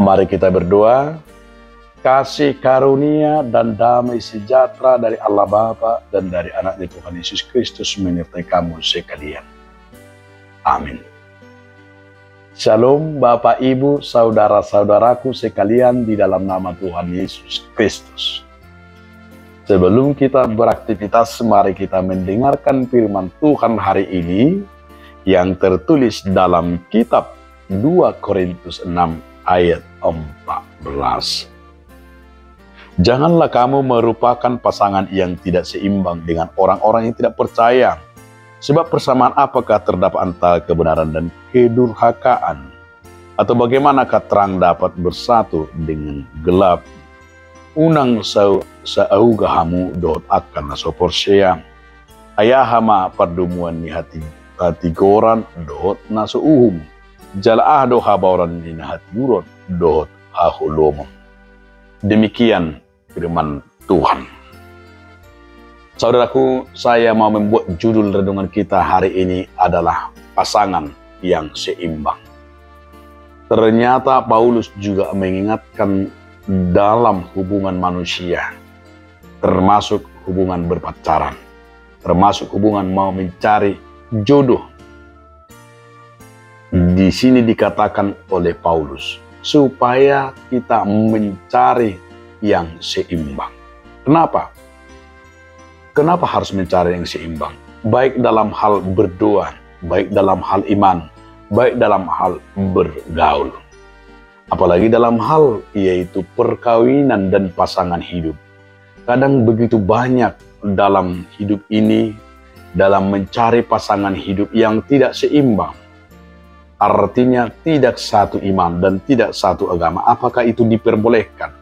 Mari kita berdoa. Kasih karunia dan damai sejahtera dari Allah Bapa dan dari Anaknya Tuhan Yesus Kristus menyertai kamu sekalian. Amin. Shalom Bapak, Ibu, saudara-saudaraku sekalian di dalam nama Tuhan Yesus Kristus. Sebelum kita beraktivitas, mari kita mendengarkan firman Tuhan hari ini yang tertulis dalam kitab 2 Korintus 6 ayat 14. Janganlah kamu merupakan pasangan yang tidak seimbang dengan orang-orang yang tidak percaya. Sebab persamaan apakah terdapat antara kebenaran dan kedurhakaan? Atau bagaimanakah terang dapat bersatu dengan gelap? Unang saugahamu doot akan naso porsea. Ayahama pardumuan ni hati goran doot naso uhum. Jalaah do habaoran ni hati uron doot hahulomo. Demikian firman Tuhan. Saudaraku, saya mau membuat judul renungan kita hari ini adalah pasangan yang seimbang. Ternyata Paulus juga mengingatkan dalam hubungan manusia, termasuk hubungan berpacaran, termasuk hubungan mau mencari jodoh. Di sini dikatakan oleh Paulus, supaya kita mencari yang seimbang. Kenapa? Kenapa harus mencari yang seimbang? Baik dalam hal berdoa, baik dalam hal iman, baik dalam hal bergaul. Apalagi dalam hal yaitu perkawinan dan pasangan hidup. Kadang begitu banyak dalam hidup ini, dalam mencari pasangan hidup yang tidak seimbang. Artinya tidak satu iman dan tidak satu agama. Apakah itu diperbolehkan?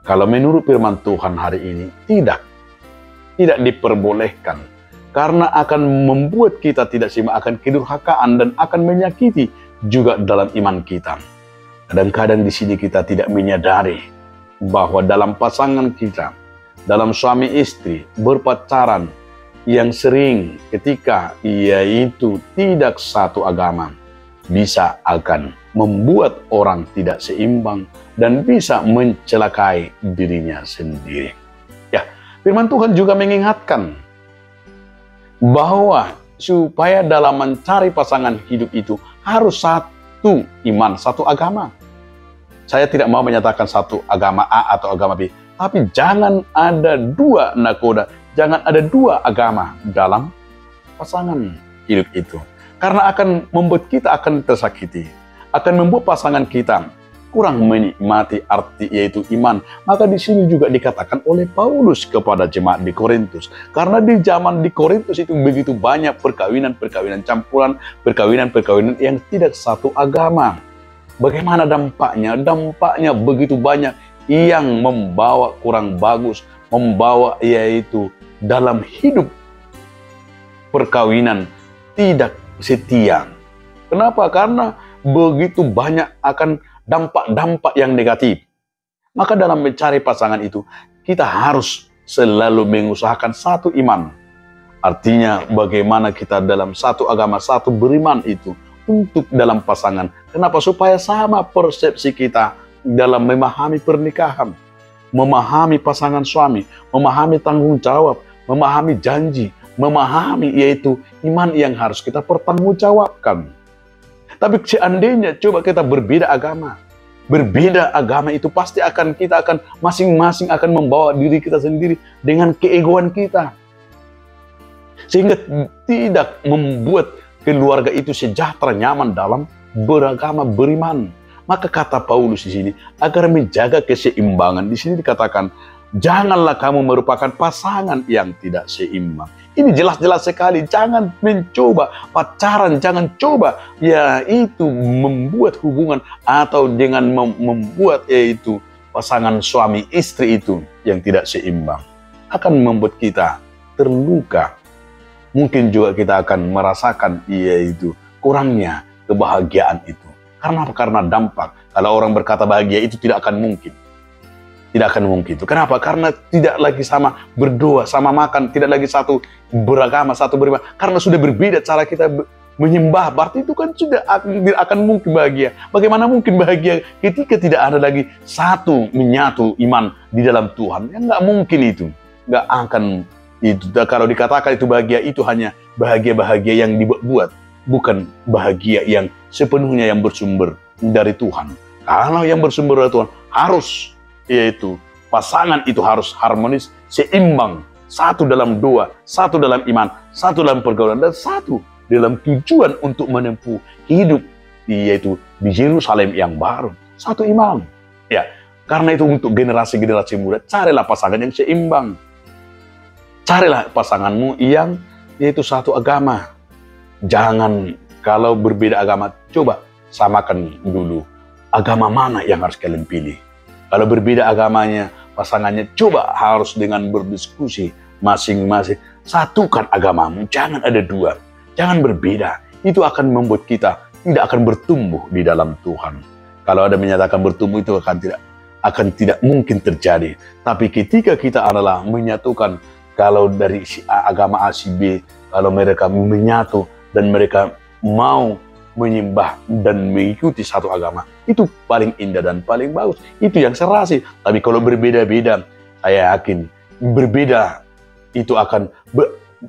Kalau menurut firman Tuhan hari ini, tidak diperbolehkan. Karena akan membuat kita tidak seimbang, akan kedurhakaan dan akan menyakiti juga dalam iman kita. Kadang-kadang di sini kita tidak menyadari bahwa dalam pasangan kita, dalam suami istri, berpacaran yang sering ketika yaitu tidak satu agama, bisa akan membuat orang tidak seimbang dan bisa mencelakai dirinya sendiri. Ya, firman Tuhan juga mengingatkan bahwa supaya dalam mencari pasangan hidup itu harus satu iman, satu agama. Saya tidak mau menyatakan satu agama A atau agama B, tapi jangan ada dua nakoda, jangan ada dua agama dalam pasangan hidup itu. Karena akan membuat kita akan tersakiti, akan membuat pasangan kita kurang menikmati arti yaitu iman. Maka di sini juga dikatakan oleh Paulus kepada jemaat di Korintus. Karena di zaman di Korintus itu begitu banyak perkawinan campuran, perkawinan yang tidak satu agama. Bagaimana dampaknya? Dampaknya begitu banyak yang membawa kurang bagus, membawa yaitu dalam hidup perkawinan tidak setia. Kenapa? Karena begitu banyak akan dampak-dampak yang negatif. Maka dalam mencari pasangan itu, kita harus selalu mengusahakan satu iman. Artinya bagaimana kita dalam satu agama, satu beriman itu untuk dalam pasangan. Kenapa? Supaya sama persepsi kita dalam memahami pernikahan, memahami pasangan suami, memahami tanggung jawab, memahami janji, memahami yaitu iman yang harus kita pertanggungjawabkan. Tapi seandainya coba kita berbeda agama itu pasti kita akan masing-masing akan membawa diri kita sendiri dengan keegoan kita. Sehingga tidak membuat keluarga itu sejahtera, nyaman dalam beragama, beriman. Maka kata Paulus di sini, agar menjaga keseimbangan, di sini dikatakan, janganlah kamu merupakan pasangan yang tidak seimbang. Ini jelas-jelas sekali, jangan mencoba pacaran, jangan coba yaitu membuat hubungan atau dengan membuat yaitu pasangan suami istri itu yang tidak seimbang. Akan membuat kita terluka. Mungkin juga kita akan merasakan yaitu kurangnya kebahagiaan itu. Karena apa? Karena dampak. Kalau orang berkata bahagia itu tidak akan mungkin. Tidak akan mungkin itu. Kenapa? Karena tidak lagi sama berdoa, sama makan, tidak lagi satu beragama, satu beriman. Karena sudah berbeda cara kita menyembah, berarti itu kan sudah tidak akan mungkin bahagia. Bagaimana mungkin bahagia ketika tidak ada lagi satu menyatu iman di dalam Tuhan? Ya nggak mungkin itu, nggak akan itu. Kalau dikatakan itu bahagia, itu hanya bahagia-bahagia yang dibuat, bukan bahagia yang sepenuhnya yang bersumber dari Tuhan. Kalau yang bersumber dari Tuhan harus, yaitu pasangan itu harus harmonis, seimbang, satu dalam doa, satu dalam iman, satu dalam pergaulan, dan satu dalam tujuan untuk menempuh hidup, yaitu di Yerusalem yang baru. Satu imam. Ya, karena itu untuk generasi-generasi muda, carilah pasangan yang seimbang. Carilah pasanganmu yang yaitu satu agama. Jangan kalau berbeda agama, coba samakan dulu. Agama mana yang harus kalian pilih? Kalau berbeda agamanya, pasangannya, coba harus dengan berdiskusi masing-masing. Satukan agamamu, jangan ada dua. Jangan berbeda. Itu akan membuat kita tidak akan bertumbuh di dalam Tuhan. Kalau ada menyatakan bertumbuh, itu akan tidak mungkin terjadi. Tapi ketika kita adalah menyatukan, kalau dari si A, agama A, si B, kalau mereka menyatu dan mereka mau menyembah dan mengikuti satu agama, itu paling indah dan paling bagus. Itu yang serasi. Tapi kalau berbeda-beda, saya yakin berbeda itu akan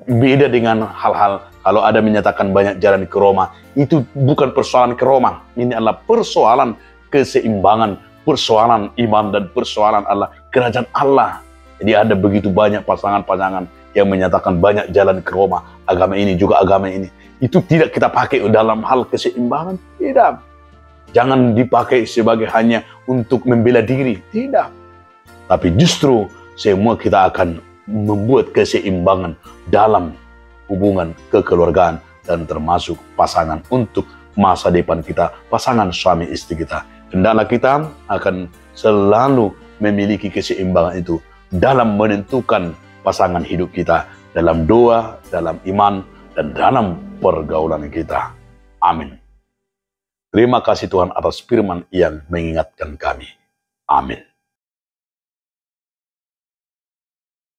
beda dengan hal-hal. Kalau ada menyatakan banyak jalan ke Roma, itu bukan persoalan ke Roma. Ini adalah persoalan keseimbangan, persoalan iman, dan persoalan Allah, kerajaan Allah. Jadi ada begitu banyak pasangan-pasangan yang menyatakan banyak jalan ke Roma, agama ini juga agama ini. Itu tidak kita pakai dalam hal keseimbangan, tidak. Jangan dipakai sebagai hanya untuk membela diri, tidak. Tapi justru semua kita akan membuat keseimbangan dalam hubungan kekeluargaan dan termasuk pasangan untuk masa depan kita, pasangan suami istri kita. Hendaklah kita akan selalu memiliki keseimbangan itu dalam menentukan pasangan hidup kita, dalam doa, dalam iman, dan dalam pergaulan kita. Amin. Terima kasih Tuhan atas firman yang mengingatkan kami. Amin.